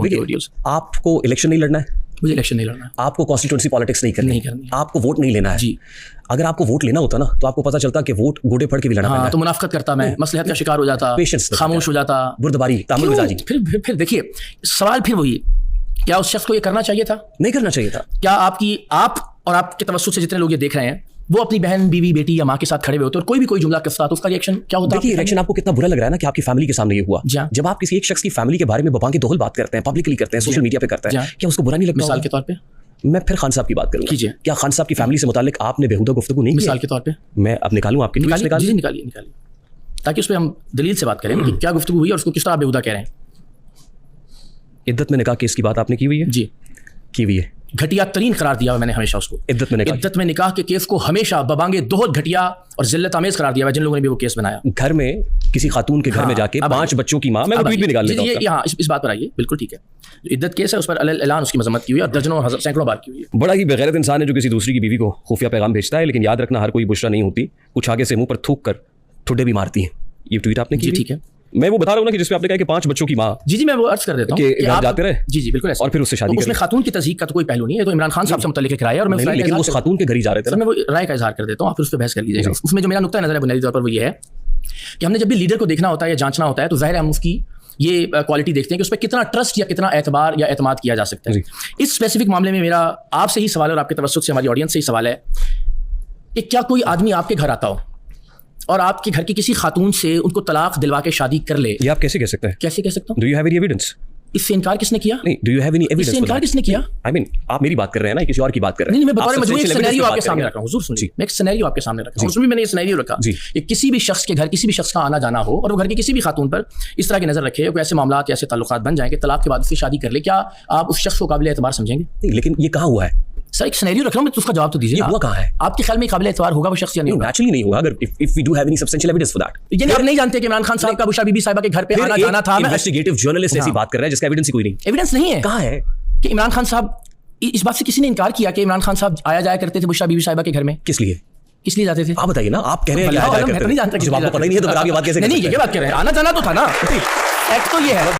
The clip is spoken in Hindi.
वीडियोस। आपको इलेक्शन नहीं लड़ना है, मुझे इलेक्शन नहीं लड़ना है, आपको कॉन्स्टिट्यूंसी पॉलिटिक्स नहीं करनी है, आपको वोट नहीं लेना है जी। अगर आपको वोट लेना होता ना तो आपको पता चलता कि वोट गोडे फड़ के भी लड़ना हाँ, तो मुनाफकत करता मैं, मसलहत का शिकार हो जाता, पेशेंस खामोश हो जाता, बुर्दबारी, तामुल मिजाजी। फिर देखिए सवाल फिर वही, क्या उस शख्स को ये करना चाहिए था? नहीं करना चाहिए था। क्या आप और आपके तवज्जुह से जितने लोग ये देख रहे हैं वो अपनी बहन, बीवी, बेटी या माँ के साथ खड़े हुए होते और कोई भी कोई जुमला करता तो उसका रिएक्शन क्या होता? देखिए रिएक्शन आपको कितना बुरा लग रहा है ना कि आपकी फैमिली के सामने ये हुआ। जब आप किसी एक शख्स की फैमिली के बारे में बबांगे दोहल बात करते हैं, पब्लिकली करते हैं, सोशल मीडिया पे करते हैं, क्या उसको बुरा नहीं लगता? मिसाल के तौर पे मैं फिर खान साहब की बात करूंगा। कीजिए। क्या खान साहब की फैमिली से मुतालिक आपने बेहुदा गुफ्तगू नहीं की? मिसाल के तौर पे मैं अब निकालूं आपकी निकालिए ताकि उस पर हम दलील से बात करें कि क्या गुफ्तगू हुई और उसको किस तरह बेहुदा कह रहे हैं। इद्दत में निकाह केस की बात आपने की हुई है? जी की हुई है। घटिया तरीन करार दिया हुआ मैंने हमेशा उसको। इद्दत में निकाह के केस को हमेशा बबांगे दोहत घटिया और जिल्लत आमेज करार दिया हुआ जिन लोगों ने भी वो केस बनाया। घर में किसी खातून के घर में जाके 5 बच्चों की मां, मैं ट्वीट भी निकाल लेता हूं। यहाँ इस बात पर आइए, बिल्कुल ठीक है। इद्दत केस है, उस पर ऐलान उसकी मजम्मत की हुई और दर्जनों सैकड़ों बार की हुई है। बड़ा ही बेगैरत इंसान है जो किसी दूसरी की बीवी को खुफिया पैगाम भेजता है, लेकिन याद रखना हर कोई बुशरा नहीं होती, कुछ आगे से मुंह पर थूक कर ठुड्डे भी मारती है। ये ट्वीट आपने की? ठीक है, मैं वो बता रहा हूँ ना कि जिसपे आपने कहा कि 5 बच्चों की माँ। जी मैं वो अर्ज कर देता हूँ कि आप जाते रहे। जी बिल्कुल ऐसा। और फिर उससे शादी उसमें खातून की तस्दीक का तो कोई पहलू नहीं है, तो इमरान खान साहब से मुतल्लिक एक राय है और मैं लेकिन उस खातून के घर ही जा रहे थे। मैं वो राय का इजहार कर देता हूँ, आप फिर उस पर बहस कर लीजिएगा। उसमें जो मेरा नुक्ता नजर है बुनियादी तौर पर वो ये है कि हमने जब भी लीडर को देखना होता है या जांचना होता है तो ज़ाहिर है हम उसकी ये क्वालिटी देखते हैं कि उस पर कितना ट्रस्ट या कितना एतबार या एतमाद किया जा सकता है। इस स्पेसिफिक मामले में मेरा आपसे ही सवाल है और आपके तवज्जुह से हमारी ऑडियंस से ही सवाल है कि क्या कोई आदमी आपके घर आता हो और आपके घर की किसी खातून से उनको तलाक दिलवा के शादी कर ले? ये आप कैसे कह सकते हैं? कैसे कह सकता हूँ? Do you have any evidence? इससे इनकार किसने किया? नहीं, do you have any evidence? इससे इनकार किसने किया? आई मीन आप मेरी बात कर रहे हैं ना, किसी और की बात कर रहे हैं? नहीं, मैं बता रहा हूं, मैं एक सिनेरियो आपके सामने रखा हूं। हुजूर सुनिए, मैं एक सिनेरियो आपके सामने रखा हूं। उसमें भी मैंने ये सिनेरियो रखा कि किसी भी शख्स के घर किसी भी शख्स का आना जाना हो और वो घर की किसी भी खातून पर इस तरह की नजर रखे, कोई ऐसे मामलात या ऐसे ताल्लुकात बन जाए कि तलाक के बाद उससे शादी कर ले, क्या आप उस शख्स को काबिल एतबार समझेंगे? नहीं, लेकिन ये कहाँ हुआ है? सर एक सिनेरियो रख रहा हूं मैं, तो उसका जवाब तो दीजिए। हुआ कहाँ है? आपके ख्याल में काबिल एतबार होगा वो शख्स या नहीं होगा? नेचुरली नहीं होगा, अगर if we do have any substantial evidence for that. ये आप नहीं जानते कि इमरान खान साहब का बुशरा बीबी साहिबा के घर पे आना जाना था? इन्वेस्टिगेटिव जर्नलिस्ट ऐसी बात कर रहा है जिसका एविडेंस ही कोई नहीं। एविडेंस नहीं है। कहाँ है कि इमरान खान साहब, इस बात से किसी ने इनकार किया कि इमरान खान साहब आया जाया करते थे बुशरा बीबी साहिबा के घर में? किस लिए जाते थे? आप बताइए ना, आप कह रहे हैं मैं तो नहीं जानता, जब आपको पता ही नहीं है तो फिर आप ये बात कैसे? नहीं, ये बात कह रहे हैं, आना जाना तो था ना, फैक्ट तो ये है।